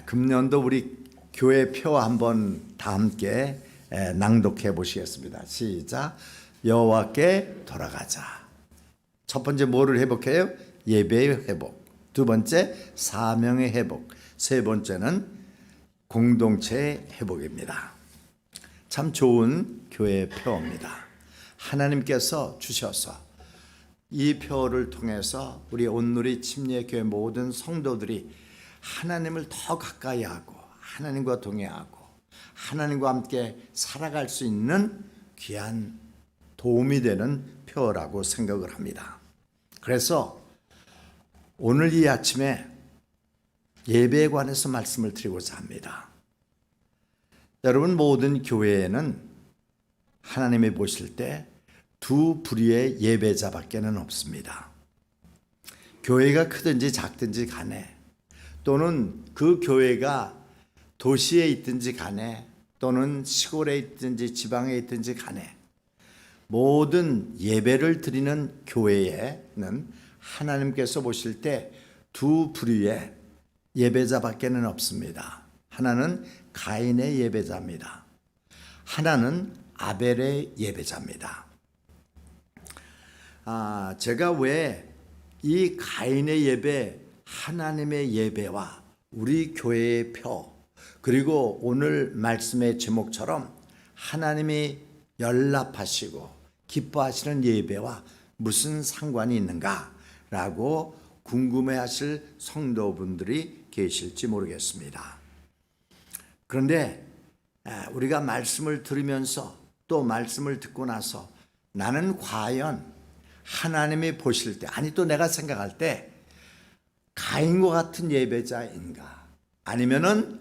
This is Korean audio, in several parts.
금년도 우리 교회 표 한번 다 함께 낭독해 보시겠습니다. 시작. 여호와께 돌아가자. 첫 번째 뭐를 회복해요? 예배의 회복. 두 번째 사명의 회복. 세 번째는 공동체의 회복입니다. 참 좋은 교회 표입니다. 하나님께서 주셔서 이 표를 통해서 우리 온누리 침례교회 모든 성도들이 하나님을 더 가까이 하고 하나님과 동행하고 하나님과 함께 살아갈 수 있는 귀한 도움이 되는 표라고 생각을 합니다. 그래서 오늘 이 아침에 예배에 관해서 말씀을 드리고자 합니다. 여러분, 모든 교회에는 하나님이 보실 때 두 부류의 예배자밖에는 없습니다. 교회가 크든지 작든지 간에, 또는 그 교회가 도시에 있든지 간에, 또는 시골에 있든지 지방에 있든지 간에, 모든 예배를 드리는 교회에는 하나님께서 보실 때 두 부류의 예배자밖에는 없습니다. 하나는 가인의 예배자입니다. 하나는 아벨의 예배자입니다. 제가 왜 이 가인의 예배, 하나님의 예배와 우리 교회의 표, 그리고 오늘 말씀의 제목처럼 하나님이 연락하시고 기뻐하시는 예배와 무슨 상관이 있는가라고 궁금해하실 성도분들이 계실지 모르겠습니다. 그런데 우리가 말씀을 들으면서 또 말씀을 듣고 나서 나는 과연 하나님이 보실 때, 아니 또 내가 생각할 때 가인과 같은 예배자인가 아니면은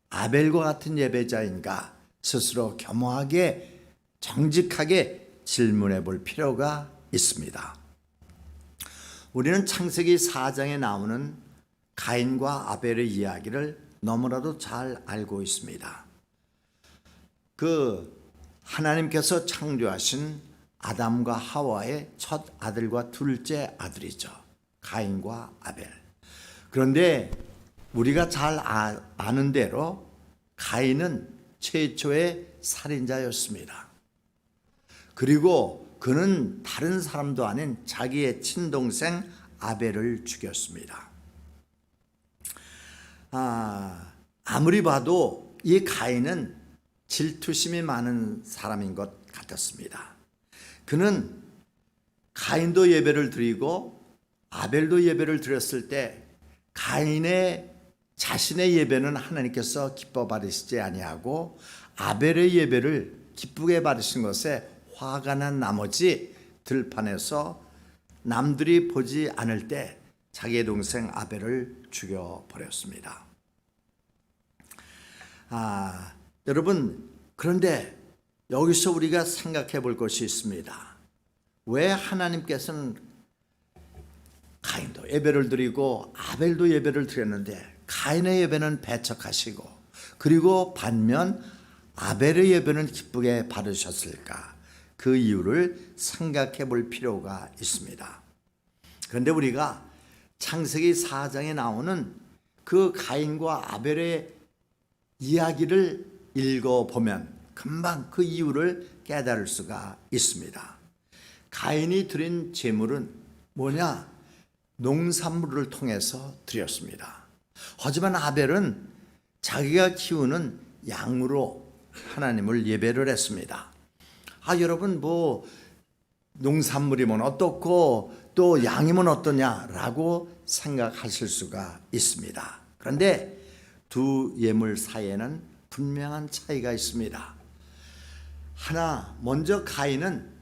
아벨과 같은 예배자인가 스스로 겸허하게 정직하게 질문해 볼 필요가 있습니다. 우리는 창세기 4장에 나오는 가인과 아벨의 이야기를 너무나도 잘 알고 있습니다. 하나님께서 창조하신 아담과 하와의 첫 아들과 둘째 아들이죠. 가인과 아벨. 그런데 우리가 잘 아는 대로 가인은 최초의 살인자였습니다. 그리고 그는 다른 사람도 아닌 자기의 친동생 아벨을 죽였습니다. 아무리 봐도 이 가인은 질투심이 많은 사람인 것 같았습니다. 그는 가인도 예배를 드리고 아벨도 예배를 드렸을 때 가인의 자신의 예배는 하나님께서 기뻐 받으시지 아니하고 아벨의 예배를 기쁘게 받으신 것에 화가 난 나머지 들판에서 남들이 보지 않을 때 자기의 동생 아벨을 죽여버렸습니다. 여러분, 그런데 여기서 우리가 생각해 볼 것이 있습니다. 왜 하나님께서는 가인도 예배를 드리고 아벨도 예배를 드렸는데 가인의 예배는 배척하시고 그리고 반면 아벨의 예배는 기쁘게 받으셨을까? 그 이유를 생각해 볼 필요가 있습니다. 그런데 우리가 창세기 4장에 나오는 그 가인과 아벨의 이야기를 읽어보면 금방 그 이유를 깨달을 수가 있습니다. 가인이 드린 제물은 뭐냐? 농산물을 통해서 드렸습니다. 하지만 아벨은 자기가 키우는 양으로 하나님을 예배를 했습니다. 여러분, 농산물이면 어떻고 또 양이면 어떠냐라고 생각하실 수가 있습니다. 그런데 두 예물 사이에는 분명한 차이가 있습니다. 먼저 가인은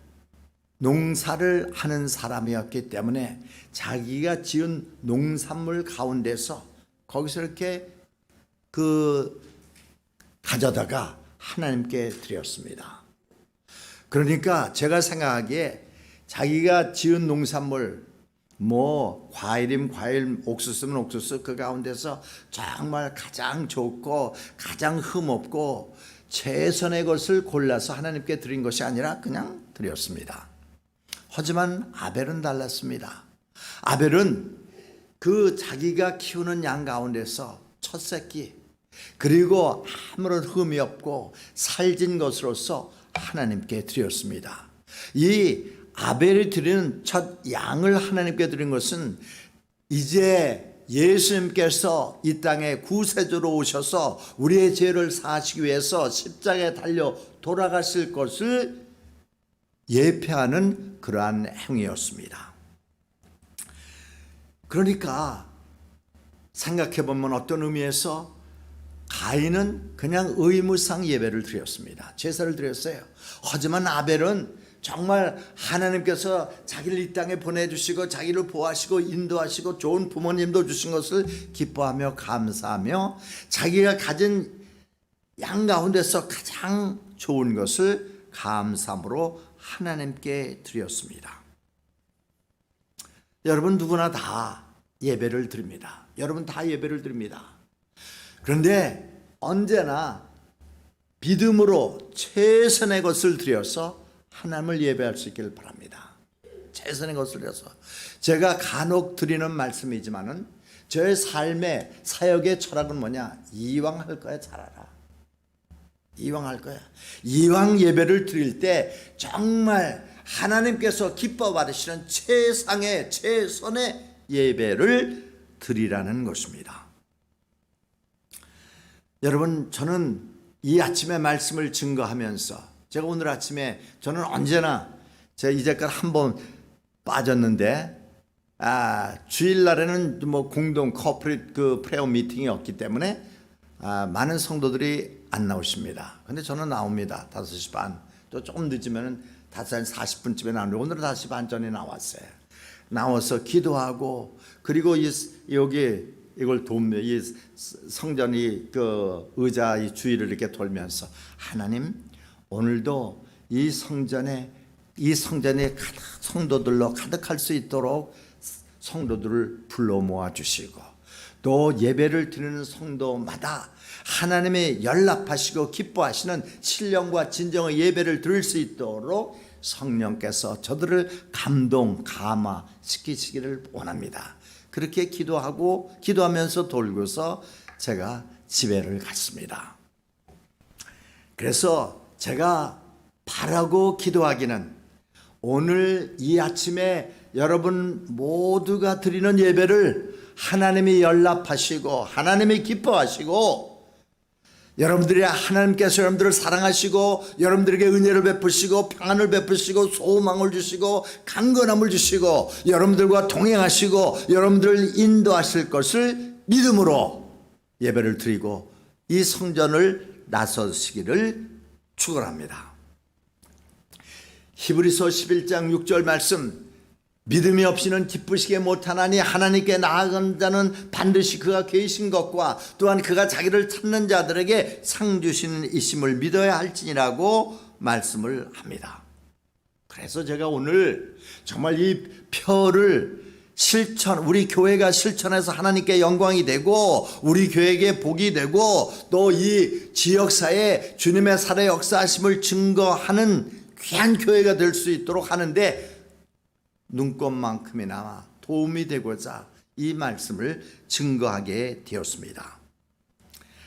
농사를 하는 사람이었기 때문에 자기가 지은 농산물 가운데서 거기서 이렇게 가져다가 하나님께 드렸습니다. 그러니까 제가 생각하기에 자기가 지은 농산물, 과일이면 과일, 옥수수면 옥수수, 그 가운데서 정말 가장 좋고 가장 흠없고 최선의 것을 골라서 하나님께 드린 것이 아니라 그냥 드렸습니다. 하지만 아벨은 달랐습니다. 아벨은 자기가 키우는 양 가운데서 첫 새끼, 그리고 아무런 흠이 없고 살진 것으로서 하나님께 드렸습니다. 이 아벨이 드리는 첫 양을 하나님께 드린 것은 이제 예수님께서 이 땅에 구세주로 오셔서 우리의 죄를 사하시기 위해서 십자가에 달려 돌아가실 것을 예표하는 그러한 행위였습니다. 그러니까 생각해보면 어떤 의미에서 가인은 그냥 의무상 예배를 드렸습니다. 제사를 드렸어요. 하지만 아벨은 정말 하나님께서 자기를 이 땅에 보내주시고 자기를 보호하시고 인도하시고 좋은 부모님도 주신 것을 기뻐하며 감사하며 자기가 가진 양 가운데서 가장 좋은 것을 감사함으로 하나님께 드렸습니다. 여러분 누구나 다 예배를 드립니다. 여러분 다 예배를 드립니다. 그런데 언제나 믿음으로 최선의 것을 드려서 하나님을 예배할 수 있기를 바랍니다. 최선의 것을 드려서 제가 간혹 드리는 말씀이지만은 저의 삶의 사역의 철학은 뭐냐? 이왕 할 거야 잘하라. 이왕 할 거야. 이왕 예배를 드릴 때 정말 하나님께서 기뻐 받으시는 최상의 최선의 예배를 드리라는 것입니다. 여러분 저는 이 아침의 말씀을 증거하면서 제가 오늘 아침에 저는 언제나 제가 이제까지 한 번 빠졌는데 주일날에는 뭐 공동 커플 그 프레어 미팅이 없기 때문에 많은 성도들이 안 나오십니다. 근데 저는 나옵니다. 5시 반. 또 조금 늦으면 5시 40분쯤에 나오는데 오늘은 5시 반 전에 나왔어요. 나와서 기도하고 그리고 여기 이걸 돕며 이 성전이 그 의자 이 주위를 이렇게 돌면서 하나님 오늘도 이 성전이 가득 성도들로 가득할 수 있도록 성도들을 불러 모아 주시고 또 예배를 드리는 성도마다 하나님의 연락하시고 기뻐하시는 신령과 진정의 예배를 드릴 수 있도록 성령께서 저들을 감동 감화시키시기를 원합니다. 그렇게 기도하면서 돌고서 제가 집회를 갔습니다. 그래서 제가 바라고 기도하기는 오늘 이 아침에 여러분 모두가 드리는 예배를 하나님이 연락하시고 하나님이 기뻐하시고 여러분들이 하나님께서 여러분들을 사랑하시고 여러분들에게 은혜를 베푸시고 평안을 베푸시고 소망을 주시고 강건함을 주시고 여러분들과 동행하시고 여러분들을 인도하실 것을 믿음으로 예배를 드리고 이 성전을 나서시기를 축원합니다. 히브리서 11장 6절 말씀 믿음이 없이는 기쁘시게 못하나니 하나님께 나아간 자는 반드시 그가 계신 것과 또한 그가 자기를 찾는 자들에게 상 주시는 이심을 믿어야 할지니라고 말씀을 합니다. 그래서 제가 오늘 정말 이 표를 우리 교회가 실천해서 하나님께 영광이 되고 우리 교회에게 복이 되고 또 이 지역사에 주님의 살해 역사하심을 증거하는 귀한 교회가 될 수 있도록 하는데 눈꼽만큼이나 도움이 되고자 이 말씀을 증거하게 되었습니다.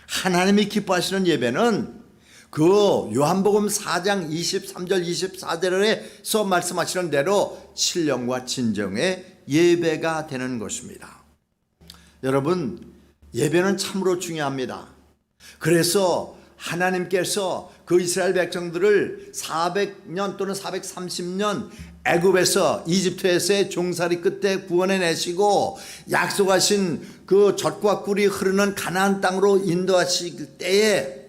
하나님이 기뻐하시는 예배는 그 요한복음 4장 23절 24절에서 말씀하시는 대로 신령과 진정의 예배가 되는 것입니다. 여러분 예배는 참으로 중요합니다. 그래서 하나님께서 그 이스라엘 백성들을 400년 또는 430년 애굽에서 이집트에서의 종살이 끝에 구원해 내시고 약속하신 그 젖과 꿀이 흐르는 가나안 땅으로 인도하실 때에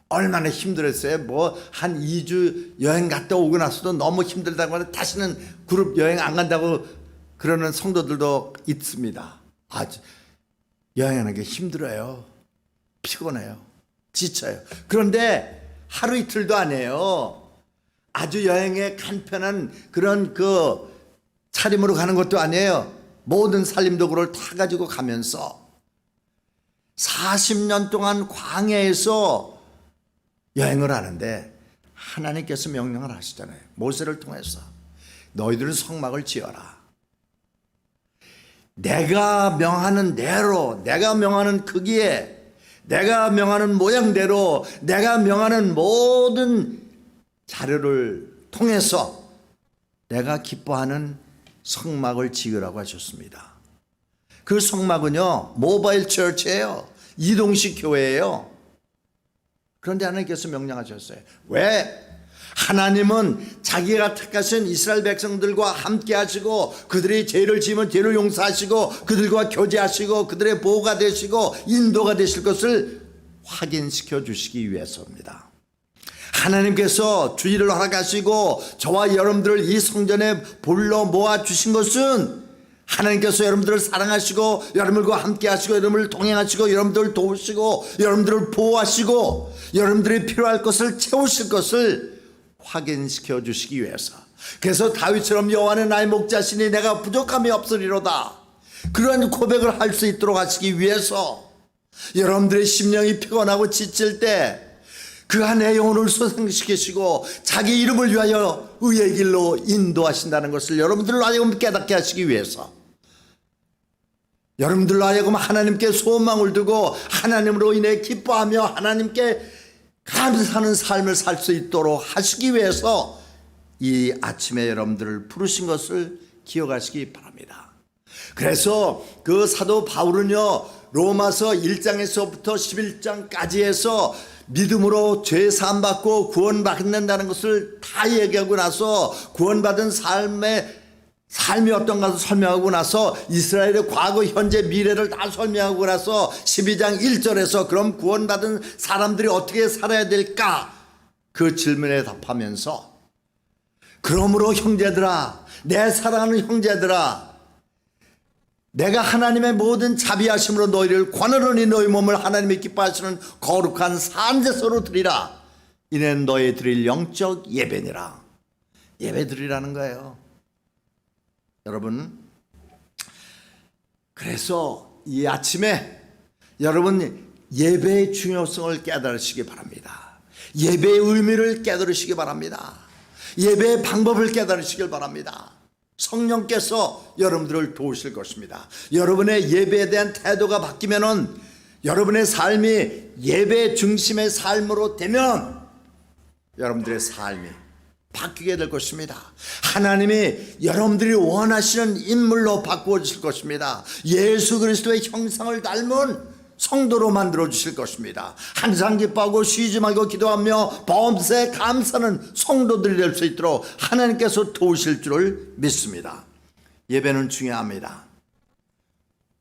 얼마나 힘들었어요. 뭐 한 2주 여행 갔다 오고 나서도 너무 힘들다고 하는데 다시는 그룹 여행 안 간다고 그러는 성도들도 있습니다. 여행하는 게 힘들어요. 피곤해요. 지쳐요. 그런데 하루 이틀도 안 해요. 아주 여행에 간편한 그런 그 차림으로 가는 것도 아니에요. 모든 살림도구를 다 가지고 가면서 40년 동안 광야에서 여행을 하는데 하나님께서 명령을 하시잖아요. 모세를 통해서 너희들은 성막을 지어라. 내가 명하는 대로, 내가 명하는 크기에, 내가 명하는 모양대로, 내가 명하는 모든 자료를 통해서 내가 기뻐하는 성막을 지으라고 하셨습니다. 그 성막은요, 모바일 처치예요. 이동식 교회예요. 그런데 하나님께서 명령하셨어요. 왜? 하나님은 자기가 택하신 이스라엘 백성들과 함께 하시고, 그들이 죄를 지으면 죄를 용서하시고, 그들과 교제하시고, 그들의 보호가 되시고 인도가 되실 것을 확인시켜 주시기 위해서입니다. 하나님께서 주의를 허락하시고 저와 여러분들을 이 성전에 불러 모아 주신 것은 하나님께서 여러분들을 사랑하시고 여러분들과 함께 하시고 여러분을 동행하시고 여러분들을 도우시고 여러분들을 보호하시고 여러분들이 필요할 것을 채우실 것을 확인시켜 주시기 위해서. 그래서 다윗처럼 여호와는 나의 목자시니 내가 부족함이 없으리로다, 그런 고백을 할 수 있도록 하시기 위해서, 여러분들의 심령이 피곤하고 지칠 때 그 안에 영혼을 소생시키시고 자기 이름을 위하여 의의 길로 인도하신다는 것을 여러분들로 하여금 깨닫게 하시기 위해서, 여러분들로 하여금 하나님께 소망을 두고 하나님으로 인해 기뻐하며 하나님께 감사하는 삶을 살 수 있도록 하시기 위해서 이 아침에 여러분들을 부르신 것을 기억하시기 바랍니다. 그래서 그 사도 바울은요, 로마서 1장에서부터 11장까지 해서 믿음으로 죄 사함 받고 구원받는다는 것을 다 얘기하고 나서 구원받은 삶이 어떤가 설명하고 나서 이스라엘의 과거, 현재, 미래를 다 설명하고 나서 12장 1절에서 그럼 구원받은 사람들이 어떻게 살아야 될까? 그 질문에 답하면서, 그러므로 형제들아, 내 사랑하는 형제들아, 내가 하나님의 모든 자비하심으로 너희를 관원하니 너희 몸을 하나님이 기뻐하시는 거룩한 산제소로 드리라. 이는 너희 드릴 영적 예배니라. 예배 드리라는 거예요. 여러분, 그래서 이 아침에 여러분 예배의 중요성을 깨달으시기 바랍니다. 예배의 의미를 깨달으시기 바랍니다. 예배의 방법을 깨달으시길 바랍니다. 성령께서 여러분들을 도우실 것입니다. 여러분의 예배에 대한 태도가 바뀌면은, 여러분의 삶이 예배 중심의 삶으로 되면 여러분들의 삶이 바뀌게 될 것입니다. 하나님이 여러분들이 원하시는 인물로 바꾸어 주실 것입니다. 예수 그리스도의 형상을 닮은 성도로 만들어 주실 것입니다. 항상 기뻐하고 쉬지 말고 기도하며 범사에 감사하는 성도들이 될 수 있도록 하나님께서 도우실 줄을 믿습니다. 예배는 중요합니다.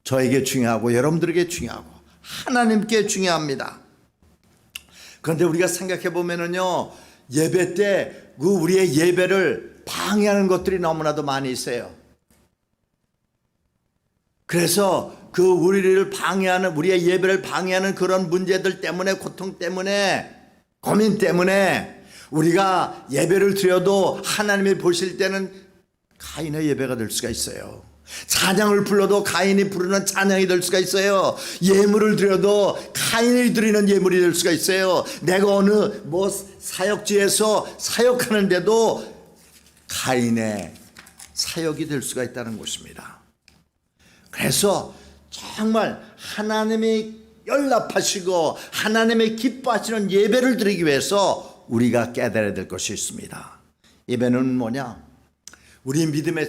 저에게 중요하고 여러분들에게 중요하고 하나님께 중요합니다. 그런데 우리가 생각해 보면은요, 예배 때 그 우리의 예배를 방해하는 것들이 너무나도 많이 있어요. 그래서 그 우리를 방해하는, 우리의 예배를 방해하는 그런 문제들 때문에, 고통 때문에, 고민 때문에 우리가 예배를 드려도 하나님이 보실 때는 가인의 예배가 될 수가 있어요. 찬양을 불러도 가인이 부르는 찬양이 될 수가 있어요. 예물을 드려도 가인이 드리는 예물이 될 수가 있어요. 내가 어느 사역지에서 사역하는데도 가인의 사역이 될 수가 있다는 것입니다. 그래서 정말 하나님이 연락하시고 하나님이 기뻐하시는 예배를 드리기 위해서 우리가 깨달아야 될 것이 있습니다. 예배는 뭐냐? 우리 믿음의,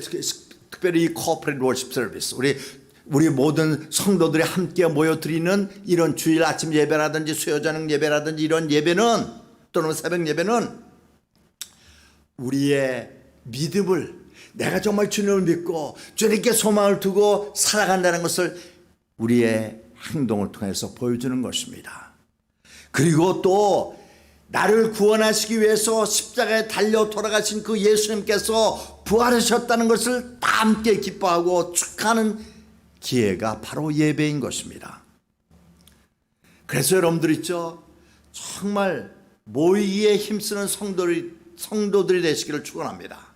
특별히 이 코퍼레이트 워십 서비스, 우리 모든 성도들이 함께 모여 드리는 이런 주일 아침 예배라든지 수요 저녁 예배라든지 이런 예배는, 또는 새벽 예배는 우리의 믿음을, 내가 정말 주님을 믿고 주님께 소망을 두고 살아간다는 것을 우리의 행동을 통해서 보여주는 것입니다. 그리고 또 나를 구원하시기 위해서 십자가에 달려 돌아가신 그 예수님께서 부활하셨다는 것을 다 함께 기뻐하고 축하하는 기회가 바로 예배인 것입니다. 그래서 여러분들 있죠, 정말 모이기에 힘쓰는 성도들이 되시기를 축원합니다.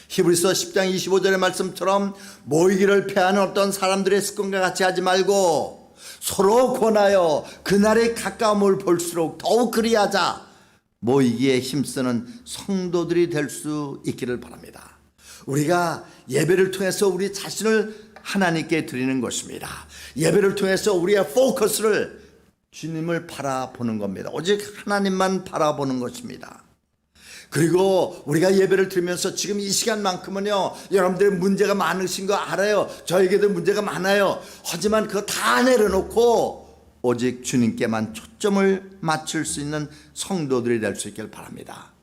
히브리서 10장 25절의 말씀처럼 모이기를 패하는 어떤 사람들의 습관과 같이 하지 말고 서로 권하여 그날의 가까움을 볼수록 더욱 그리하자. 모이기에 힘쓰는 성도들이 될 수 있기를 바랍니다. 우리가 예배를 통해서 우리 자신을 하나님께 드리는 것입니다. 예배를 통해서 우리의 포커스를 주님을 바라보는 겁니다. 오직 하나님만 바라보는 것입니다. 그리고 우리가 예배를 드리면서 지금 이 시간만큼은요, 여러분들의 문제가 많으신 거 알아요. 저에게도 문제가 많아요. 하지만 그거 다 내려놓고 오직 주님께만 초점을 맞출 수 있는 성도들이 될 수 있길 바랍니다.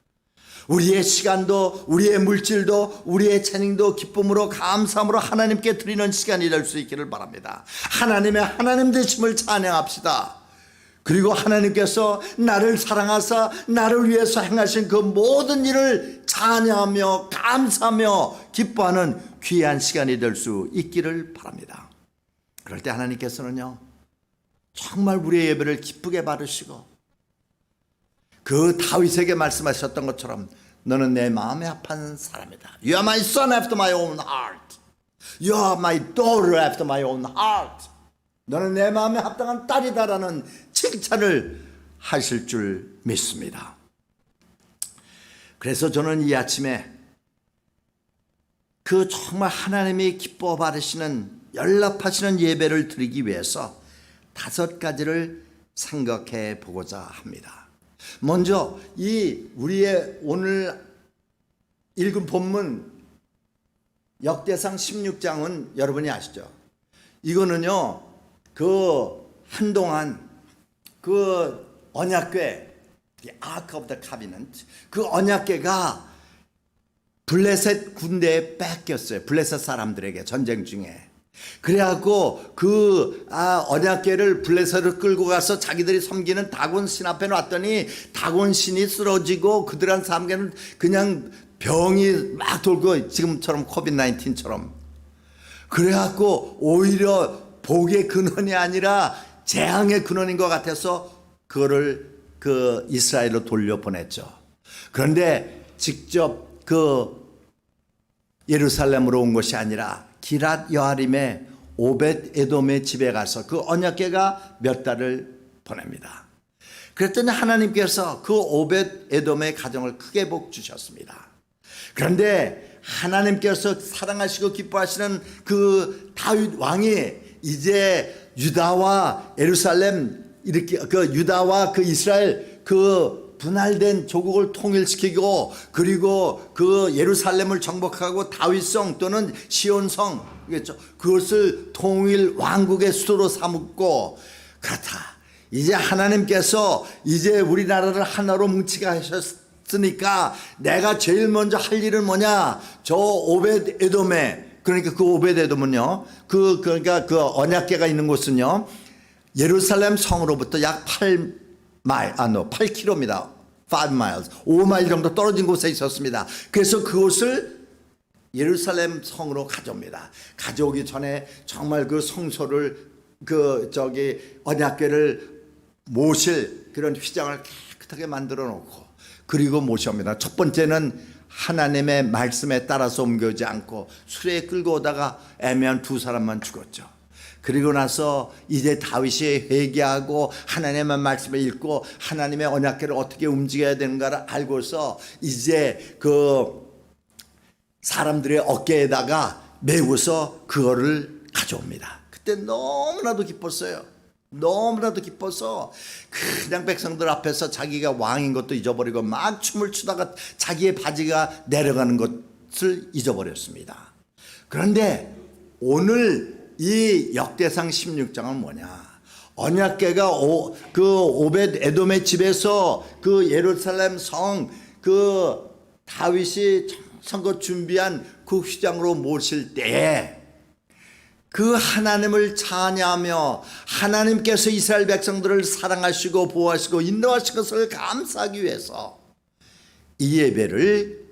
우리의 시간도, 우리의 물질도, 우리의 재능도 기쁨으로 감사함으로 하나님께 드리는 시간이 될 수 있기를 바랍니다. 하나님의 하나님 되심을 찬양합시다. 그리고 하나님께서 나를 사랑하사 나를 위해서 행하신 그 모든 일을 찬양하며 감사하며 기뻐하는 귀한 시간이 될 수 있기를 바랍니다. 그럴 때 하나님께서는요, 정말 우리의 예배를 기쁘게 받으시고 그 다윗에게 말씀하셨던 것처럼 너는 내 마음에 합한 사람이다. You are my son after my own heart. You are my daughter after my own heart. 너는 내 마음에 합당한 딸이다라는 칭찬을 하실 줄 믿습니다. 그래서 저는 이 아침에 그 정말 하나님이 기뻐 받으시는 연락하시는 예배를 드리기 위해서 5가지를 생각해 보고자 합니다. 먼저 이 우리의 오늘 읽은 본문 역대상 16장은 여러분이 아시죠? 이거는요, 그 한동안 그 언약궤, 아크 오브 더 카비넌트, 그 언약궤가 블레셋 군대에 뺏겼어요. 블레셋 사람들에게 전쟁 중에. 그래갖고 그 언약궤를 블레셋을 끌고 가서 자기들이 섬기는 다곤 신 앞에 놨더니 다곤 신이 쓰러지고 그들한 사람에게는 그냥 병이 막 돌고 지금처럼 코비드-19처럼. 그래갖고 오히려 복의 근원이 아니라 재앙의 근원인 것 같아서 그거를 그 이스라엘로 돌려보냈죠. 그런데 직접 그 예루살렘으로 온 것이 아니라 기랏 여아림의 오벳 에돔의 집에 가서 그 언약궤가 몇 달을 보냅니다. 그랬더니 하나님께서 그 오벳 에돔의 가정을 크게 복 주셨습니다. 그런데 하나님께서 사랑하시고 기뻐하시는 그 다윗 왕이 이제 유다와 예루살렘 이렇게 그 유다와 그 이스라엘 그 분할된 조국을 통일시키고 그리고 그 예루살렘을 정복하고 다윗성 또는 시온성이겠죠. 그것을 통일 왕국의 수도로 삼고 그렇다. 이제 하나님께서 이제 우리나라를 하나로 뭉치게 하셨으니까 내가 제일 먼저 할 일은 뭐냐? 저 오벳 에돔에 그러니까 그 오벳 에돔은요. 그러니까 그 언약궤가 있는 곳은요. 예루살렘 성으로부터 약 8km입니다. 5miles, 5마일 정도 떨어진 곳에 있었습니다. 그래서 그곳을 예루살렘 성으로 가져옵니다. 가져오기 전에 정말 그 성소를 언약궤를 모실 그런 휘장을 깨끗하게 만들어 놓고 그리고 모셔옵니다. 첫 번째는 하나님의 말씀에 따라서 옮겨오지 않고 수레에 끌고 오다가 애매한 2사람만 죽었죠. 그리고 나서 이제 다윗이 회개하고 하나님의 말씀을 읽고 하나님의 언약궤를 어떻게 움직여야 되는가를 알고서 이제 그 사람들의 어깨에다가 메고서 그거를 가져옵니다. 그때 너무나도 기뻤어요. 너무나도 기뻐서 그냥 백성들 앞에서 자기가 왕인 것도 잊어버리고 막 춤을 추다가 자기의 바지가 내려가는 것을 잊어버렸습니다. 그런데 오늘 이 역대상 16장은 뭐냐? 언약궤가 그 오벳 에돔의 집에서 그 예루살렘 성 그 다윗이 선거 준비한 그 휘장으로 모실 때에 그 하나님을 찬양하며 하나님께서 이스라엘 백성들을 사랑하시고 보호하시고 인도하신 것을 감사하기 위해서 이 예배를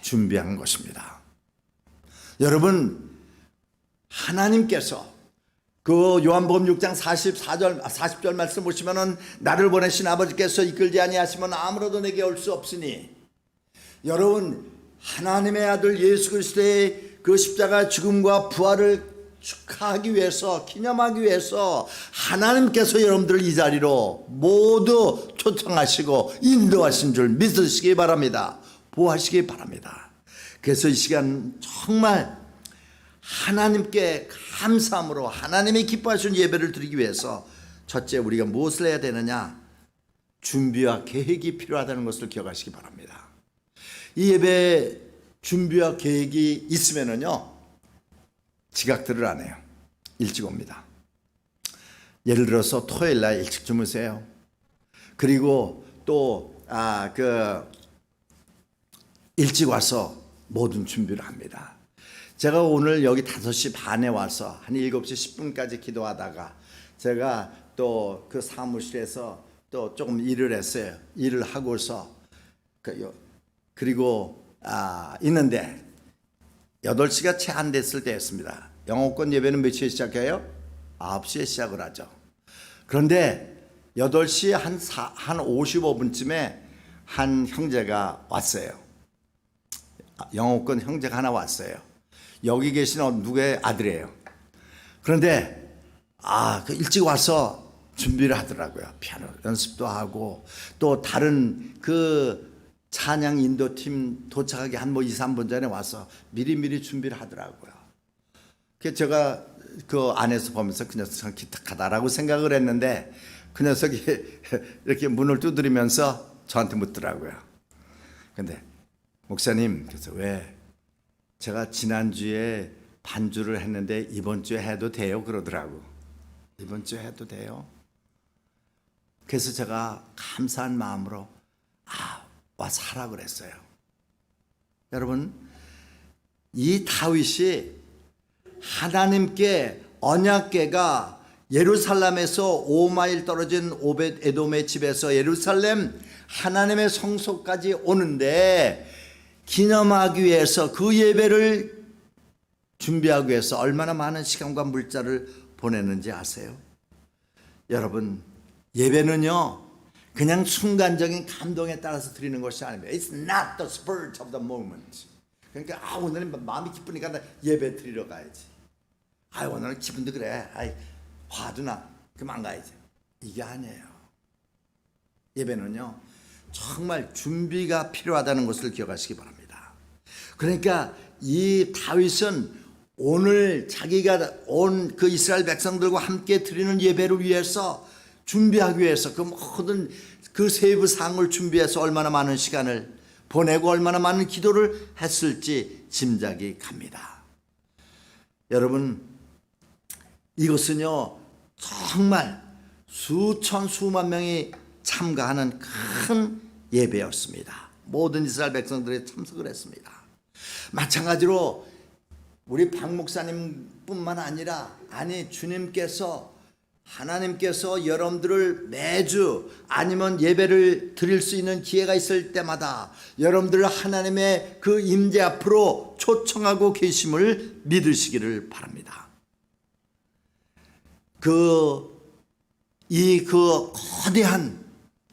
준비한 것입니다. 여러분, 하나님께서 그 요한복음 6장 40절 말씀 보시면은 나를 보내신 아버지께서 이끌지 아니하시면 아무로도 내게 올 수 없으니, 여러분 하나님의 아들 예수 그리스도의 그 십자가 죽음과 부활을 축하하기 위해서 기념하기 위해서 하나님께서 여러분들을 이 자리로 모두 초청하시고 인도하신 줄 믿으시기 바랍니다. 보호하시기 바랍니다. 그래서 이 시간 정말 하나님께 감사함으로 하나님이 기뻐하시는 예배를 드리기 위해서 첫째 우리가 무엇을 해야 되느냐? 준비와 계획이 필요하다는 것을 기억하시기 바랍니다. 이 예배 준비와 계획이 있으면은요 지각들을 안 해요. 일찍 옵니다. 예를 들어서 토요일 날 일찍 주무세요. 그리고 또 일찍 와서 모든 준비를 합니다. 제가 오늘 여기 5시 반에 와서 한 7시 10분까지 기도하다가 제가 또 그 사무실에서 또 조금 일을 했어요. 일을 하고서 그리고 있는데 8시가 채 안 됐을 때였습니다. 영어권 예배는 몇 시에 시작해요? 9시에 시작을 하죠. 그런데 8시 한 55분쯤에 한 형제가 왔어요. 영어권 형제가 하나 왔어요. 여기 계신 누구의 아들이에요. 그런데 그 일찍 와서 준비를 하더라고요. 피아노 연습도 하고 또 다른 그 찬양 인도팀 도착하기 한 2, 3분 전에 와서 미리미리 준비를 하더라고요. 그래서 제가 그 안에서 보면서 그 녀석 참 기특하다라고 생각을 했는데 그 녀석이 이렇게 문을 두드리면서 저한테 묻더라고요. 근데 목사님, 그래서 왜 제가 지난주에 반주를 했는데 이번 주에 해도 돼요? 그러더라고. 이번 주에 해도 돼요? 그래서 제가 감사한 마음으로 와서 하라 그랬어요. 여러분, 이 다윗이 하나님께 언약궤가 예루살렘에서 5마일 떨어진 오벳 에돔의 집에서 예루살렘 하나님의 성소까지 오는데 기념하기 위해서 그 예배를 준비하기 위해서 얼마나 많은 시간과 물자를 보냈는지 아세요? 여러분, 예배는요 그냥 순간적인 감동에 따라서 드리는 것이 아닙니다. It's not the spirit of the moment. 그러니까 오늘은 마음이 기쁘니까 나 예배 드리러 가야지. 오늘은 기분도 그래. 화도 나. 그만 가야지. 이게 아니에요. 예배는요 정말 준비가 필요하다는 것을 기억하시기 바랍니다. 그러니까 이 다윗은 오늘 자기가 온 그 이스라엘 백성들과 함께 드리는 예배를 위해서 준비하기 위해서 그 모든 그 세부 사항을 준비해서 얼마나 많은 시간을 보내고 얼마나 많은 기도를 했을지 짐작이 갑니다. 여러분, 이것은요 정말 수천 수만 명이 참가하는 큰 예배였습니다. 모든 이스라엘 백성들이 참석을 했습니다. 마찬가지로 우리 박 목사님뿐만 아니라 주님께서 하나님께서 여러분들을 매주 아니면 예배를 드릴 수 있는 기회가 있을 때마다 여러분들을 하나님의 그 임재 앞으로 초청하고 계심을 믿으시기를 바랍니다. 이 거대한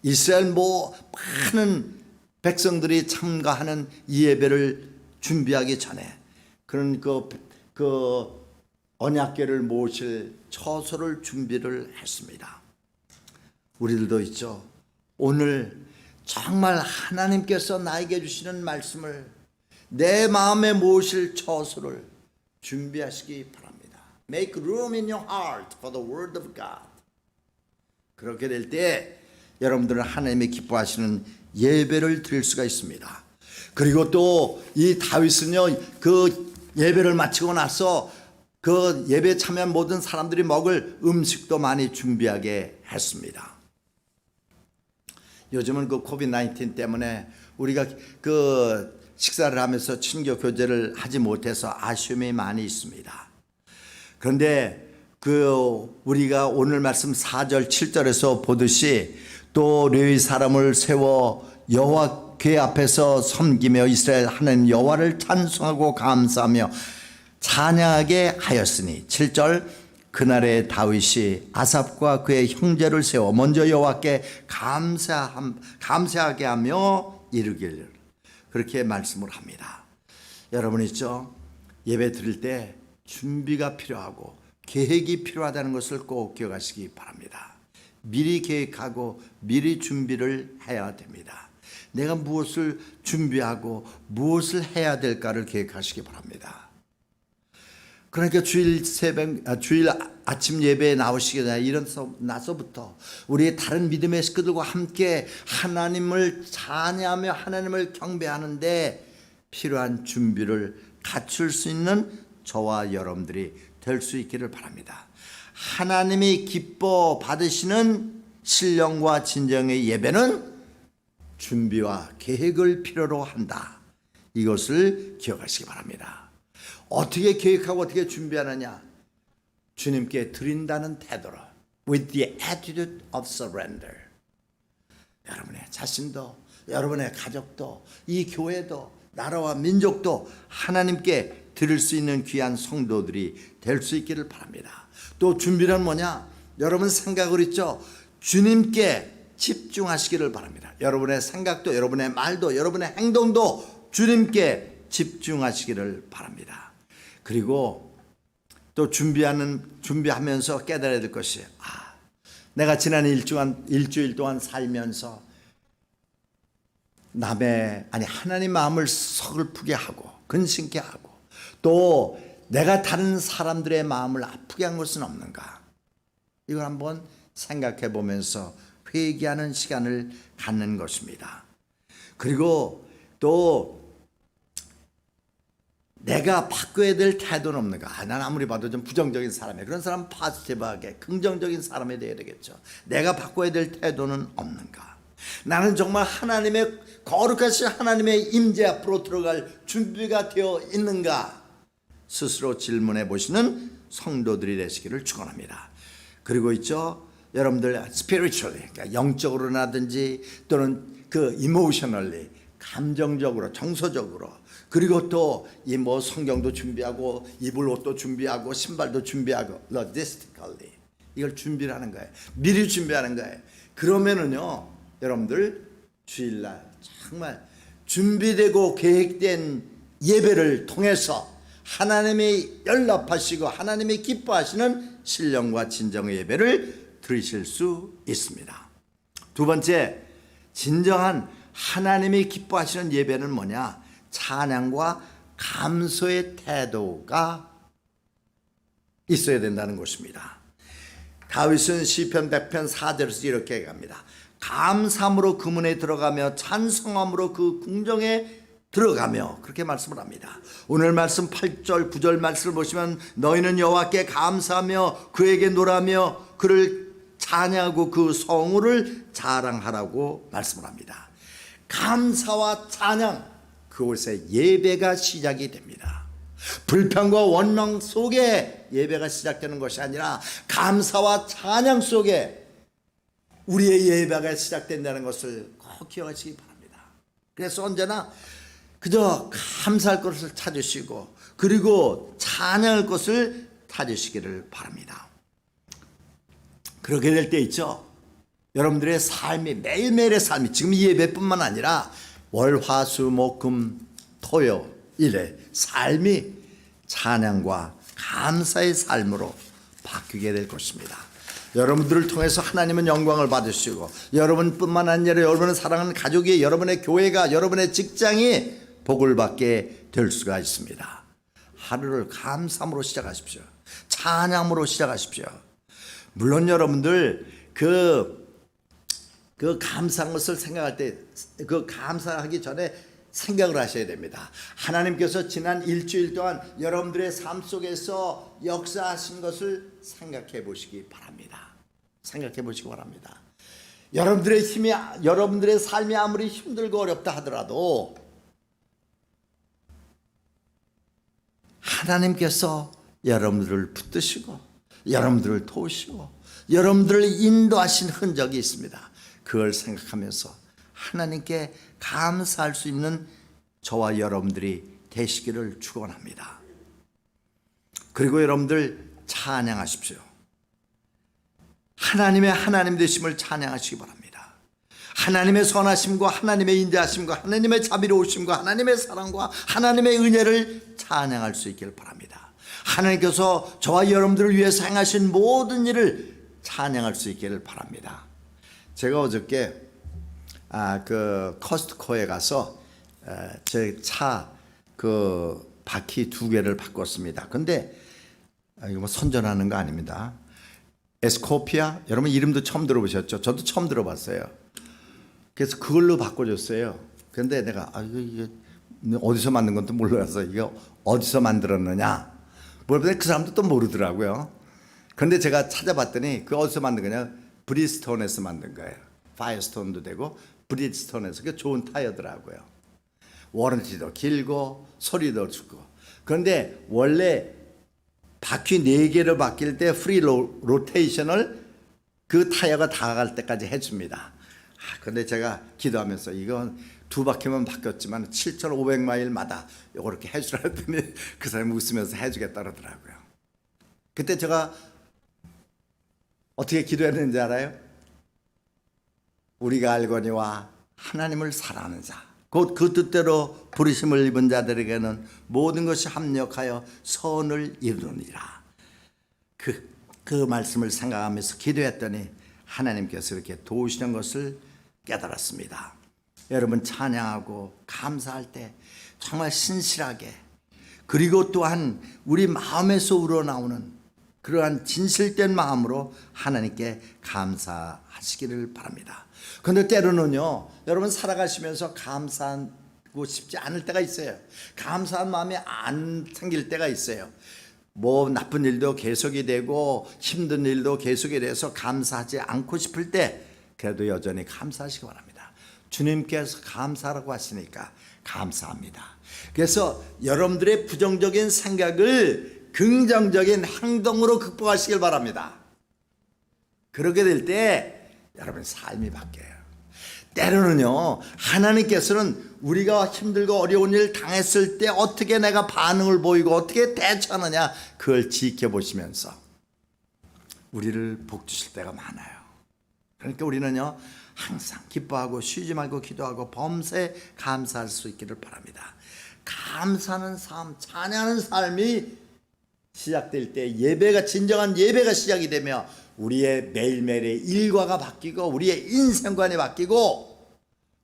이스라엘 많은 백성들이 참가하는 이 예배를 준비하기 전에 그런 그 언약궤를 모실 처소를 준비를 했습니다. 우리들도 있죠. 오늘 정말 하나님께서 나에게 주시는 말씀을 내 마음에 모실 처소를 준비하시기 바랍니다. Make room in your heart for the word of God. 그렇게 될 때 여러분들은 하나님이 기뻐하시는 예배를 드릴 수가 있습니다. 그리고 또 이 다윗은요 그 예배를 마치고 나서 그 예배에 참여한 모든 사람들이 먹을 음식도 많이 준비하게 했습니다. 요즘은 그 코비드-19 때문에 우리가 그 식사를 하면서 친교 교제를 하지 못해서 아쉬움이 많이 있습니다. 그런데 우리가 오늘 말씀 4절 7절에서 보듯이 또 레위 사람을 세워 여호와 궤 앞에서 섬기며 이스라엘 하나님 여호와를 찬송하고 감사하며 찬양하게 하였으니 7절 그날에 다윗이 아삽과 그의 형제를 세워 먼저 여호와께 감사하게 하며 이르기를 그렇게 말씀을 합니다. 여러분 있죠? 예배 드릴 때 준비가 필요하고 계획이 필요하다는 것을 꼭 기억하시기 바랍니다. 미리 계획하고 미리 준비를 해야 됩니다. 내가 무엇을 준비하고 무엇을 해야 될까를 계획하시기 바랍니다. 그러니까 주일 아침 예배에 나오시기 전에 나서부터 우리 다른 믿음의 식구들과 함께 하나님을 찬양하며 하나님을 경배하는데 필요한 준비를 갖출 수 있는 저와 여러분들이 될 수 있기를 바랍니다. 하나님이 기뻐 받으시는 신령과 진정의 예배는 준비와 계획을 필요로 한다. 이것을 기억하시기 바랍니다. 어떻게 계획하고 어떻게 준비하느냐? 주님께 드린다는 태도로 with the attitude of surrender. 여러분의 자신도, 여러분의 가족도, 이 교회도, 나라와 민족도 하나님께 드릴 수 있는 귀한 성도들이 될 수 있기를 바랍니다. 또 준비는 뭐냐? 여러분 생각을 있죠? 주님께 집중하시기를 바랍니다. 여러분의 생각도, 여러분의 말도, 여러분의 행동도 주님께 집중하시기를 바랍니다. 그리고 또 준비하면서 깨달아야 될 것이, 내가 지난 일주일 동안 살면서 하나님 마음을 서글프게 하고 근심케 하고 또 내가 다른 사람들의 마음을 아프게 한 것은 없는가? 이걸 한번 생각해 보면서 회개하는 시간을 갖는 것입니다. 그리고 또 내가 바꿔야 될 태도는 없는가? 난 아무리 봐도 좀 부정적인 사람이야. 그런 사람 포지티브하게 긍정적인 사람이 되어야 되겠죠. 내가 바꿔야 될 태도는 없는가? 나는 정말 거룩하신 하나님의 임재 앞으로 들어갈 준비가 되어 있는가? 스스로 질문해 보시는 성도들이 되시기를 축원합니다. 그리고 있죠, 여러분들 spiritually, 그러니까 영적으로라든지 또는 emotionally, 감정적으로, 정서적으로, 그리고 또 이 성경도 준비하고 입을 옷도 준비하고 신발도 준비하고 logistically 이걸 준비를 하는 거예요. 미리 준비하는 거예요. 그러면은요, 여러분들 주일날 정말 준비되고 계획된 예배를 통해서 하나님이 연락하시고 하나님이 기뻐하시는 신령과 진정의 예배를 드리실 수 있습니다. 두 번째, 진정한 하나님이 기뻐하시는 예배는 뭐냐? 찬양과 감사의 태도가 있어야 된다는 것입니다. 다윗은 시편 100편 4절에서 이렇게 얘기합니다. 감사함으로 그 문에 들어가며 찬송함으로 그 궁정에 들어가며, 그렇게 말씀을 합니다. 오늘 말씀 8절 9절 말씀을 보시면 너희는 여호와께 감사하며 그에게 노라며 그를 찬양하고 그 성우를 자랑하라고 말씀을 합니다. 감사와 찬양, 그곳에 예배가 시작이 됩니다. 불평과 원망 속에 예배가 시작되는 것이 아니라 감사와 찬양 속에 우리의 예배가 시작된다는 것을 꼭 기억하시기 바랍니다. 그래서 언제나 그저 감사할 것을 찾으시고 그리고 찬양할 것을 찾으시기를 바랍니다. 그렇게 될 때 있죠, 여러분들의 삶이, 매일매일의 삶이, 지금 이 예배뿐만 아니라 월, 화, 수, 목, 금, 토, 일의 삶이 찬양과 감사의 삶으로 바뀌게 될 것입니다. 여러분들을 통해서 하나님은 영광을 받으시고 여러분뿐만 아니라 여러분을 사랑하는 가족이, 여러분의 교회가, 여러분의 직장이 복을 받게 될 수가 있습니다. 하루를 감사함으로 시작하십시오. 찬양으로 시작하십시오. 물론 여러분들 그 감사한 것을 생각할 때, 감사하기 전에 생각을 하셔야 됩니다. 하나님께서 지난 일주일 동안 여러분들의 삶 속에서 역사하신 것을 생각해 보시기 바랍니다. 생각해 보시기 바랍니다. 여러분들의 삶이 아무리 힘들고 어렵다 하더라도 하나님께서 여러분들을 붙드시고 여러분들을 도우시고 여러분들을 인도하신 흔적이 있습니다. 그걸 생각하면서 하나님께 감사할 수 있는 저와 여러분들이 되시기를 축원합니다. 그리고 여러분들 찬양하십시오. 하나님의 하나님 되심을 찬양하시기 바랍니다. 하나님의 선하심과 하나님의 인자하심과 하나님의 자비로우심과 하나님의 사랑과 하나님의 은혜를 찬양할 수 있기를 바랍니다. 하나님께서 저와 여러분들을 위해서 행하신 모든 일을 찬양할 수 있기를 바랍니다. 제가 어저께 커스트코에 가서 제 차 바퀴 2개를 바꿨습니다. 근데 이거 뭐 선전하는 거 아닙니다. 에스코피아 여러분 이름도 처음 들어보셨죠? 저도 처음 들어봤어요. 그래서 그걸로 바꿔줬어요. 그런데 내가 이게 어디서 만든 건도 몰라서 이거 어디서 만들었느냐 물어보더니 그 사람도 또 모르더라고요. 그런데 제가 찾아봤더니 그 어디서 만든 거냐, 브리스톤에서 만든 거예요. 파이어스톤도 되고 브리스톤에서 그 좋은 타이어더라고요. 워런티도 길고 소리도 좋고. 그런데 원래 바퀴 4개를 바뀔 때 프리 로테이션을 그 타이어가 다가갈 때까지 해줍니다. 그런데 제가 기도하면서 이건 2바퀴만 바뀌었지만 7,500마일마다 이렇게 해주라 했더니 그 사람이 웃으면서 해주겠다 그러더라고요. 그때 제가 어떻게 기도했는지 알아요? 우리가 알거니와 하나님을 사랑하는 자, 곧 그 뜻대로 부르심을 입은 자들에게는 모든 것이 합력하여 선을 이루느니라. 그 말씀을 생각하면서 기도했더니 하나님께서 이렇게 도우시는 것을 깨달았습니다. 여러분 찬양하고 감사할 때 정말 신실하게, 그리고 또한 우리 마음에서 우러나오는 그러한 진실된 마음으로 하나님께 감사하시기를 바랍니다. 그런데 때로는요, 여러분 살아가시면서 감사하고 싶지 않을 때가 있어요. 감사한 마음이 안 생길 때가 있어요. 뭐 나쁜 일도 계속이 되고 힘든 일도 계속이 돼서 감사하지 않고 싶을 때 그래도 여전히 감사하시기 바랍니다. 주님께서 감사라고 하시니까 감사합니다. 그래서 여러분들의 부정적인 생각을 긍정적인 행동으로 극복하시길 바랍니다. 그렇게 될 때 여러분 삶이 바뀌어요. 때로는요, 하나님께서는 우리가 힘들고 어려운 일 당했을 때 어떻게 내가 반응을 보이고 어떻게 대처하느냐, 그걸 지켜보시면서 우리를 복 주실 때가 많아요. 그러니까 우리는요, 항상 기뻐하고 쉬지 말고 기도하고 범사에 감사할 수 있기를 바랍니다. 감사하는 삶, 찬양하는 삶이 시작될 때 예배가, 진정한 예배가 시작이 되며 우리의 매일매일의 일과가 바뀌고 우리의 인생관이 바뀌고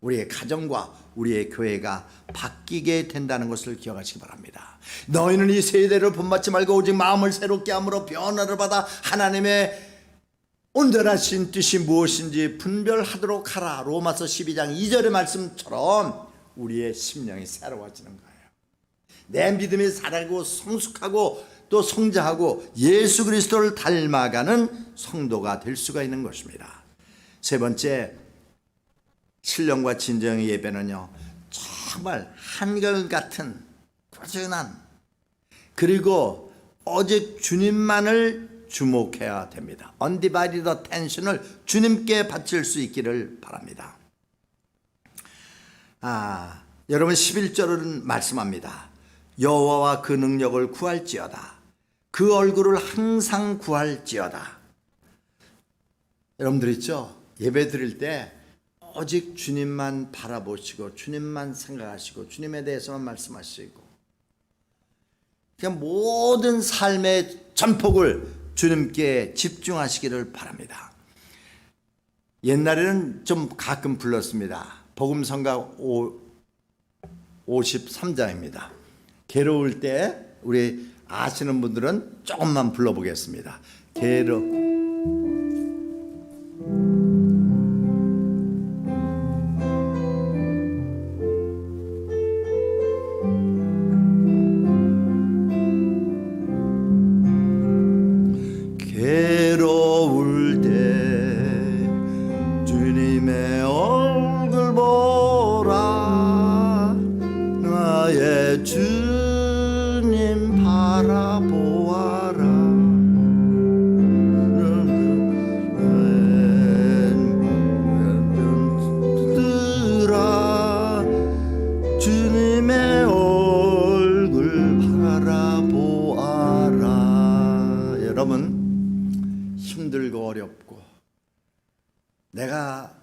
우리의 가정과 우리의 교회가 바뀌게 된다는 것을 기억하시기 바랍니다. 너희는 이 세대를 본받지 말고 오직 마음을 새롭게 함으로 변화를 받아 하나님의 온전하신 뜻이 무엇인지 분별하도록 하라. 로마서 12장 2절의 말씀처럼 우리의 심령이 새로워지는 거예요. 내 믿음이 살아가고 성숙하고 또 성장하고 예수 그리스도를 닮아가는 성도가 될 수가 있는 것입니다. 세 번째, 신령과 진정의 예배는요, 정말 한결같은 꾸준한, 그리고 오직 주님만을 주목해야 됩니다. Undivided attention을 주님께 바칠 수 있기를 바랍니다. 여러분 11절은 말씀합니다. 여호와와 그 능력을 구할지어다. 그 얼굴을 항상 구할지어다. 여러분들 있죠? 예배 드릴 때 오직 주님만 바라보시고 주님만 생각하시고 주님에 대해서만 말씀하시고 그냥 모든 삶의 전폭을 주님께 집중하시기를 바랍니다. 옛날에는 좀 가끔 불렀습니다. 복음성가 53장입니다. 괴로울 때 우리 아시는 분들은 조금만 불러보겠습니다. 괴로울 때 주님의 얼굴 보라. 나의 주님 바라보아라. 주님의 얼굴 바라보아라. 여러분, 힘들고 어렵고 내가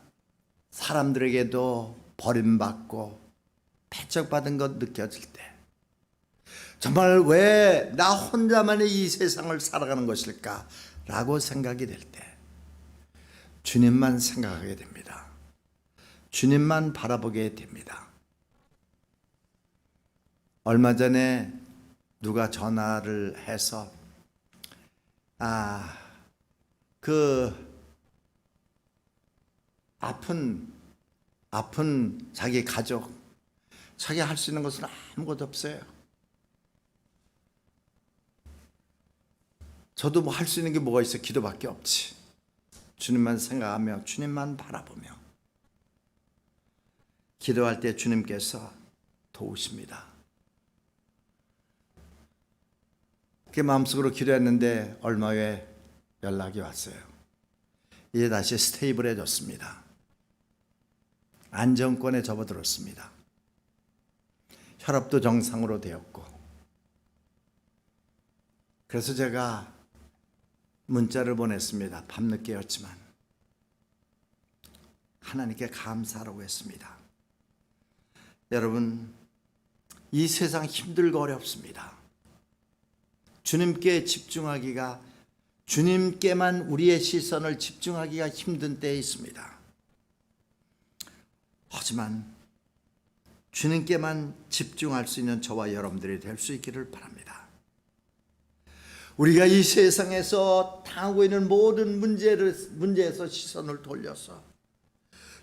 사람들에게도 버림받고 배척받은 것 느껴질 때, 정말 왜 나 혼자만의 이 세상을 살아가는 것일까 라고 생각이 될 때 주님만 생각하게 됩니다. 주님만 바라보게 됩니다. 얼마 전에 누가 전화를 해서 그 아픈 자기 가족, 자기 할 수 있는 것은 아무것도 없어요. 저도 뭐 할 수 있는 게 뭐가 있어? 기도밖에 없지. 주님만 생각하며 주님만 바라보며 기도할 때 주님께서 도우십니다. 그 마음속으로 기도했는데 얼마 후에 연락이 왔어요. 이제 다시 스테이블해졌습니다. 안정권에 접어들었습니다. 혈압도 정상으로 되었고, 그래서 제가 문자를 보냈습니다. 밤늦게였지만 하나님께 감사하라고 했습니다. 여러분, 이 세상 힘들고 어렵습니다. 주님께 집중하기가, 주님께만 우리의 시선을 집중하기가 힘든 때에 있습니다. 하지만 주님께만 집중할 수 있는 저와 여러분들이 될 수 있기를 바랍니다. 우리가 이 세상에서 당하고 있는 모든 문제에서 시선을 돌려서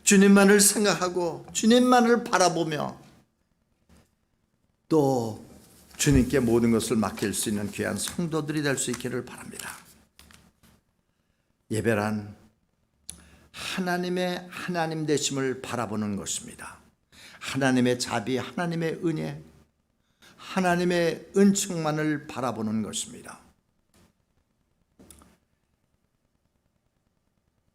주님만을 생각하고 주님만을 바라보며 또 주님께 모든 것을 맡길 수 있는 귀한 성도들이 될 수 있기를 바랍니다. 예배란 하나님의 하나님 되심을 바라보는 것입니다. 하나님의 자비, 하나님의 은혜, 하나님의 은총만을 바라보는 것입니다.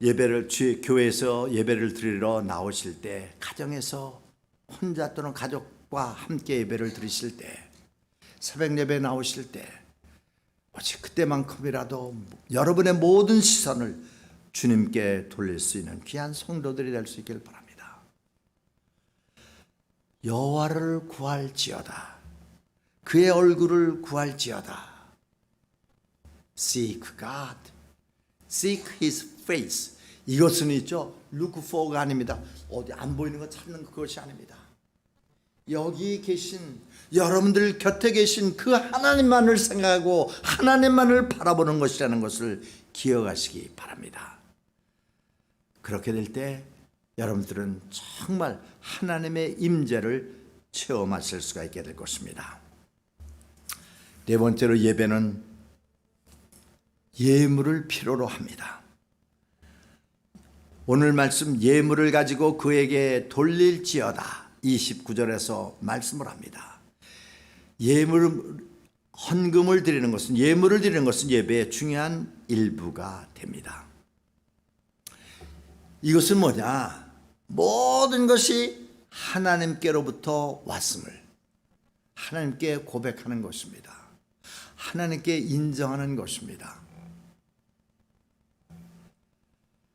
교회에서 예배를 드리러 나오실 때, 가정에서 혼자 또는 가족과 함께 예배를 드리실 때, 새벽 예배 나오실 때, 오직 그때만큼이라도 여러분의 모든 시선을 주님께 돌릴 수 있는 귀한 성도들이 될 수 있기를 바랍니다. 여호와를 구할지어다. 그의 얼굴을 구할지어다. Seek God. Seek His face. 이것은 있죠. Look for가 아닙니다. 어디 안 보이는 거 찾는 그것이 아닙니다. 여기 계신 여러분들 곁에 계신 그 하나님만을 생각하고 하나님만을 바라보는 것이라는 것을 기억하시기 바랍니다. 그렇게 될 때 여러분들은 정말 하나님의 임재를 체험하실 수가 있게 될 것입니다. 네 번째로, 예배는 예물을 필요로 합니다. 오늘 말씀, 예물을 가지고 그에게 돌릴지어다 29절에서 말씀을 합니다. 헌금을 드리는 것은, 예물을 드리는 것은 예배의 중요한 일부가 됩니다. 이것은 뭐냐? 모든 것이 하나님께로부터 왔음을 하나님께 고백하는 것입니다. 하나님께 인정하는 것입니다.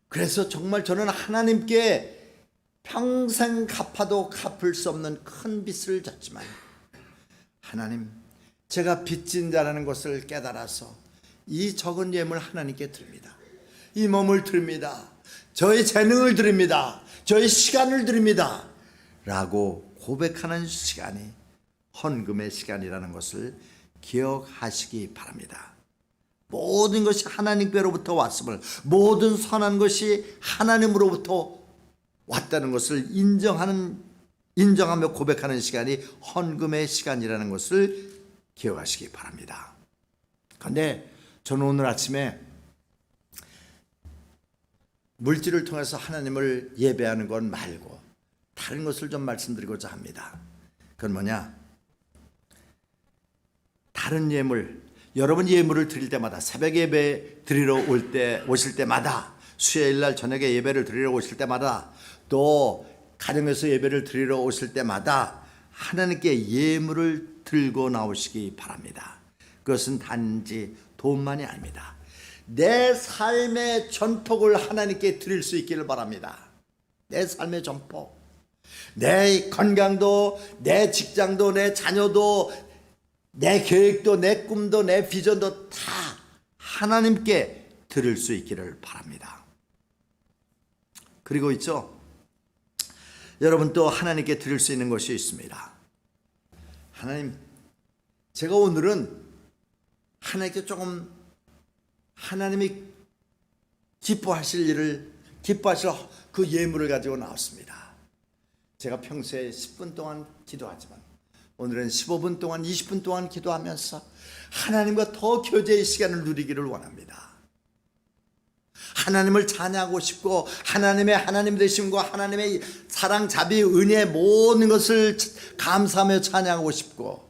그래서 정말 저는 하나님께 평생 갚아도 갚을 수 없는 큰 빚을 졌지만, 하나님, 제가 빚진 자라는 것을 깨달아서 이 적은 예물 하나님께 드립니다. 이 몸을 드립니다. 저의 재능을 드립니다. 저의 시간을 드립니다. 라고 고백하는 시간이 헌금의 시간이라는 것을 기억하시기 바랍니다. 모든 것이 하나님께로부터 왔음을, 모든 선한 것이 하나님으로부터 왔다는 것을 인정하며 고백하는 시간이 헌금의 시간이라는 것을 기억하시기 바랍니다. 그런데 저는 오늘 아침에 물질을 통해서 하나님을 예배하는 건 말고 다른 것을 좀 말씀드리고자 합니다. 그건 뭐냐? 다른 예물, 여러분 예물을 드릴 때마다, 새벽 예배 드리러 오실 때마다, 수요일 날 저녁에 예배를 드리러 오실 때마다, 또 가정에서 예배를 드리러 오실 때마다 하나님께 예물을 들고 나오시기 바랍니다. 그것은 단지 돈만이 아닙니다. 내 삶의 전폭을 하나님께 드릴 수 있기를 바랍니다. 내 삶의 전폭, 내 건강도, 내 직장도, 내 자녀도, 내 계획도, 내 꿈도, 내 비전도 다 하나님께 드릴 수 있기를 바랍니다. 그리고 있죠, 여러분, 또 하나님께 드릴 수 있는 것이 있습니다. 하나님, 제가 오늘은 하나님께 조금 하나님이 기뻐하실 일을, 기뻐하실 그 예물을 가지고 나왔습니다. 제가 평소에 10분 동안 기도하지만 오늘은 15분 동안, 20분 동안 기도하면서 하나님과 더 교제의 시간을 누리기를 원합니다. 하나님을 찬양하고 싶고 하나님의 하나님 되심과 하나님의 사랑, 자비, 은혜 모든 것을 감사하며 찬양하고 싶고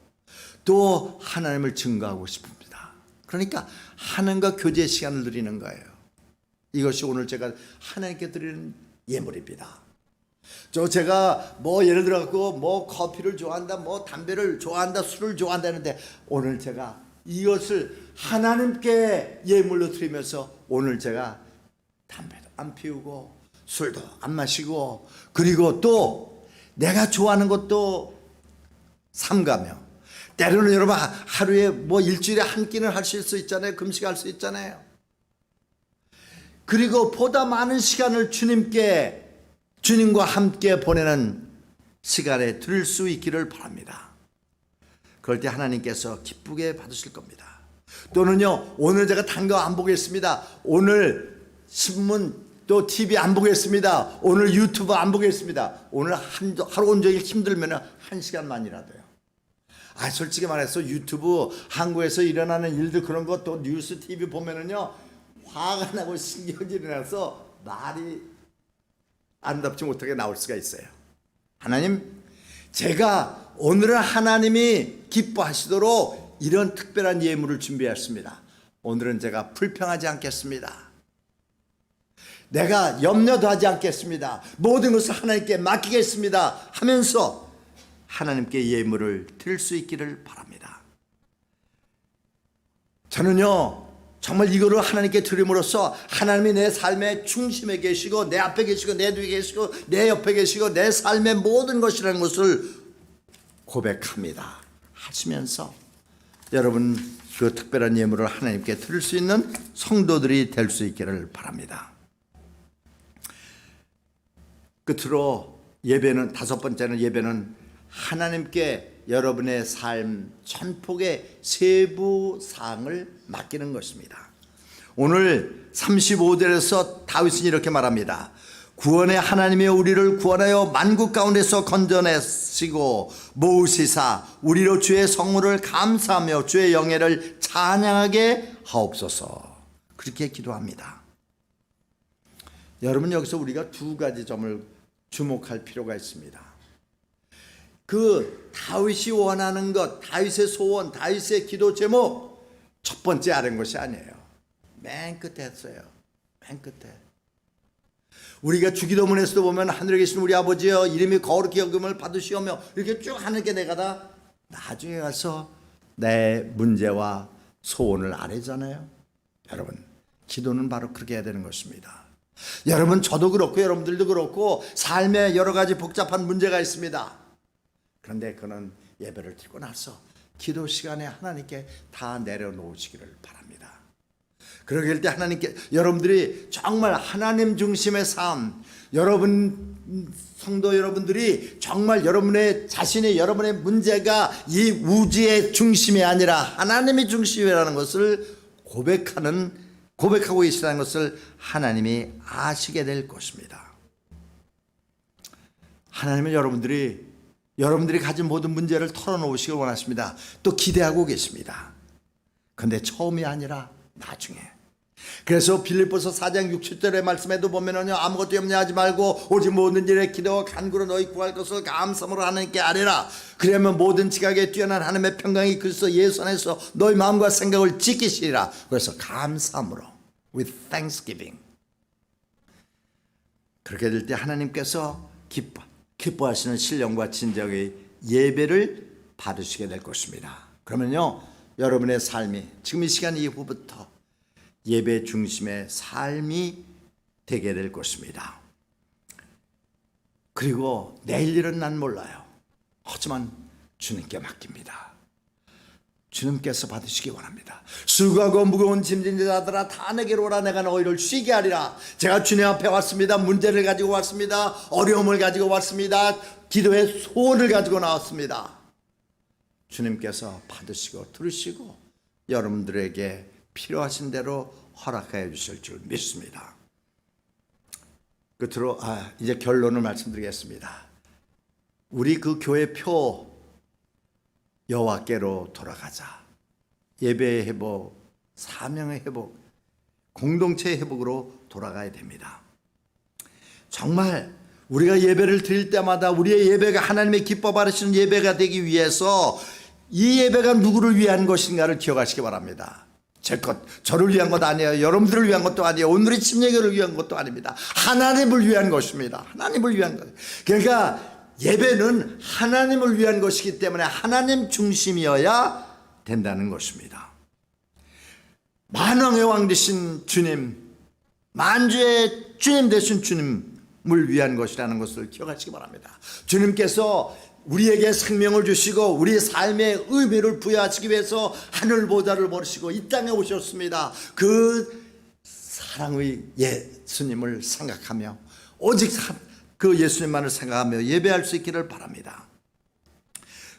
또 하나님을 증거하고 싶습니다. 그러니까 하나님과 교제의 시간을 누리는 거예요. 이것이 오늘 제가 하나님께 드리는 예물입니다. 제가 예를 들어 갖고 커피를 좋아한다, 담배를 좋아한다, 술을 좋아한다 하는데 오늘 제가 이것을 하나님께 예물로 드리면서 오늘 제가 담배도 안 피우고 술도 안 마시고 그리고 또 내가 좋아하는 것도 삼가며 때로는 여러분 하루에 일주일에 한 끼는 하실 수 있잖아요. 금식할 수 있잖아요. 그리고 보다 많은 시간을 주님과 함께 보내는 시간에 드릴 수 있기를 바랍니다. 그럴 때 하나님께서 기쁘게 받으실 겁니다. 또는요, 오늘 제가 단 거 안 보겠습니다. 오늘 신문 또 TV 안 보겠습니다. 오늘 유튜브 안 보겠습니다. 오늘 하루 온종일 힘들면 1시간만이라도요. 솔직히 말해서 유튜브 한국에서 일어나는 일들 그런 거 또 뉴스 TV 보면은요 화가 나고 신경질이 나서 말이 안답지 못하게 나올 수가 있어요. 하나님, 제가 오늘은 하나님이 기뻐하시도록 이런 특별한 예물을 준비했습니다. 오늘은 제가 불평하지 않겠습니다. 내가 염려도 하지 않겠습니다. 모든 것을 하나님께 맡기겠습니다 하면서 하나님께 예물을 드릴 수 있기를 바랍니다. 저는요 정말 이거를 하나님께 드림으로써 하나님이 내 삶의 중심에 계시고 내 앞에 계시고 내 뒤에 계시고 내 옆에 계시고 내 삶의 모든 것이라는 것을 고백합니다 하시면서 여러분 그 특별한 예물을 하나님께 드릴 수 있는 성도들이 될 수 있기를 바랍니다. 끝으로 예배는, 다섯 번째는 예배는 하나님께 여러분의 삶 전폭의 세부 사항을 맡기는 것입니다. 오늘 35절에서 다윗은 이렇게 말합니다. 구원의 하나님이 우리를 구원하여 만국 가운데서 건져내시고 모으시사 우리로 주의 성물을 감사하며 주의 영예를 찬양하게 하옵소서. 그렇게 기도합니다. 여러분, 여기서 우리가 두 가지 점을 주목할 필요가 있습니다. 그 다윗이 원하는 것, 다윗의 소원, 다윗의 기도 제목 첫 번째 아는 것이 아니에요. 맨 끝에 했어요. 맨 끝에. 우리가 주기도문에서도 보면 하늘에 계신 우리 아버지여 이름이 거룩히 여김을 받으시오며 이렇게 쭉 하는 게 내가다 나중에 가서 내 문제와 소원을 아뢰잖아요. 여러분, 기도는 바로 그렇게 해야 되는 것입니다. 여러분, 저도 그렇고 여러분들도 그렇고 삶에 여러 가지 복잡한 문제가 있습니다. 그런데 그는 예배를 드리고 나서 기도 시간에 하나님께 다 내려놓으시기를 바랍니다. 그러길 때 하나님께 여러분들이 정말 하나님 중심의 삶, 여러분 성도 여러분들이 정말 여러분의 자신의 여러분의 문제가 이 우주의 중심이 아니라 하나님의 중심이라는 것을 고백하고 계시다는 것을 하나님이 아시게 될 것입니다. 하나님은 여러분들이 가진 모든 문제를 털어놓으시길 원하십니다. 또 기대하고 계십니다. 그런데 처음이 아니라 나중에. 그래서 빌립보서 4장 6, 7절의 말씀에도 보면은요, 아무것도 염려하지 말고 오직 모든 일에 기도와 간구로 너희 구할 것을 감사함으로 하나님께 아뢰라. 그러면 모든 지각에 뛰어난 하나님의 평강이 그리스도 예수 안에서 너희 마음과 생각을 지키시리라. 그래서 감사함으로, with thanksgiving. 그렇게 될 때 하나님께서 기뻐하시는 신령과 진정의 예배를 받으시게 될 것입니다. 그러면요, 여러분의 삶이 지금 이 시간 이후부터 예배 중심의 삶이 되게 될 것입니다. 그리고 내일 일은 난 몰라요. 하지만 주님께 맡깁니다. 주님께서 받으시기 원합니다. 수고하고 무거운 짐진 자들아 다 내게로 오라. 내가 너희를 쉬게 하리라. 제가 주님 앞에 왔습니다. 문제를 가지고 왔습니다. 어려움을 가지고 왔습니다. 기도의 소원을 가지고 나왔습니다. 주님께서 받으시고 들으시고 여러분들에게 필요하신 대로 허락해 주실 줄 믿습니다. 끝으로 이제 결론을 말씀드리겠습니다. 우리 그 교회 표 여호와께로 돌아가자. 예배의 회복, 사명의 회복, 공동체의 회복으로 돌아가야 됩니다. 정말 우리가 예배를 드릴 때마다 우리의 예배가 하나님의 기뻐 받으시는 예배가 되기 위해서 이 예배가 누구를 위한 것인가를 기억하시기 바랍니다. 저를 위한 것 아니에요. 여러분들을 위한 것도 아니에요. 오늘의 침례교를 위한 것도 아닙니다. 하나님을 위한 것입니다. 하나님을 위한 것. 그러니까 예배는 하나님을 위한 것이기 때문에 하나님 중심이어야 된다는 것입니다. 만왕의 왕 되신 주님, 만주의 주님 되신 주님을 위한 것이라는 것을 기억하시기 바랍니다. 주님께서 우리에게 생명을 주시고 우리의 삶의 의미를 부여하시기 위해서 하늘보다를 버리시고 이 땅에 오셨습니다. 그 사랑의 예수님을 생각하며 오직 그 예수님만을 생각하며 예배할 수 있기를 바랍니다.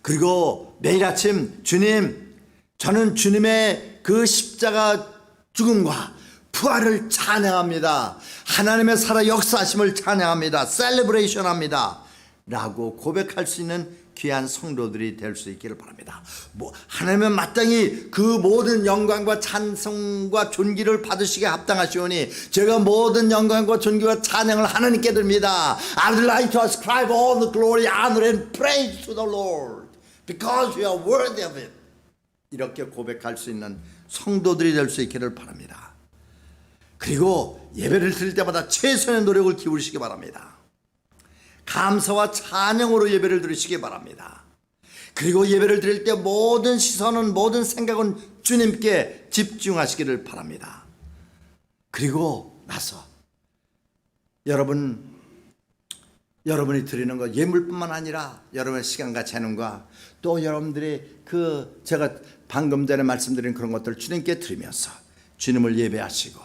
그리고 매일 아침 주님, 저는 주님의 그 십자가 죽음과 부활을 찬양합니다. 하나님의 살아 역사하심을 찬양합니다. 셀레브레이션 합니다. 라고 고백할 수 있는 귀한 성도들이 될 수 있기를 바랍니다. 하나님은 마땅히 그 모든 영광과 찬송과 존귀를 받으시기에 합당하시오니 제가 모든 영광과 존귀와 찬양을 하나님께 드립니다. I'd like to ascribe all the glory, honor and praise to the Lord because you are worthy of it. 이렇게 고백할 수 있는 성도들이 될 수 있기를 바랍니다. 그리고 예배를 드릴 때마다 최선의 노력을 기울이시기 바랍니다. 감사와 찬양으로 예배를 드리시기 바랍니다. 그리고 예배를 드릴 때 모든 시선은 모든 생각은 주님께 집중하시기를 바랍니다. 그리고 나서 여러분이 드리는 것 예물뿐만 아니라 여러분의 시간과 재능과 또 여러분들이 제가 방금 전에 말씀드린 그런 것들을 주님께 드리면서 주님을 예배하시고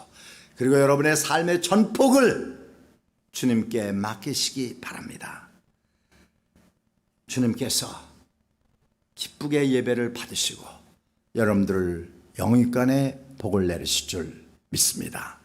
그리고 여러분의 삶의 전폭을 주님께 맡기시기 바랍니다. 주님께서 기쁘게 예배를 받으시고 여러분들을 영육간에 복을 내리실 줄 믿습니다.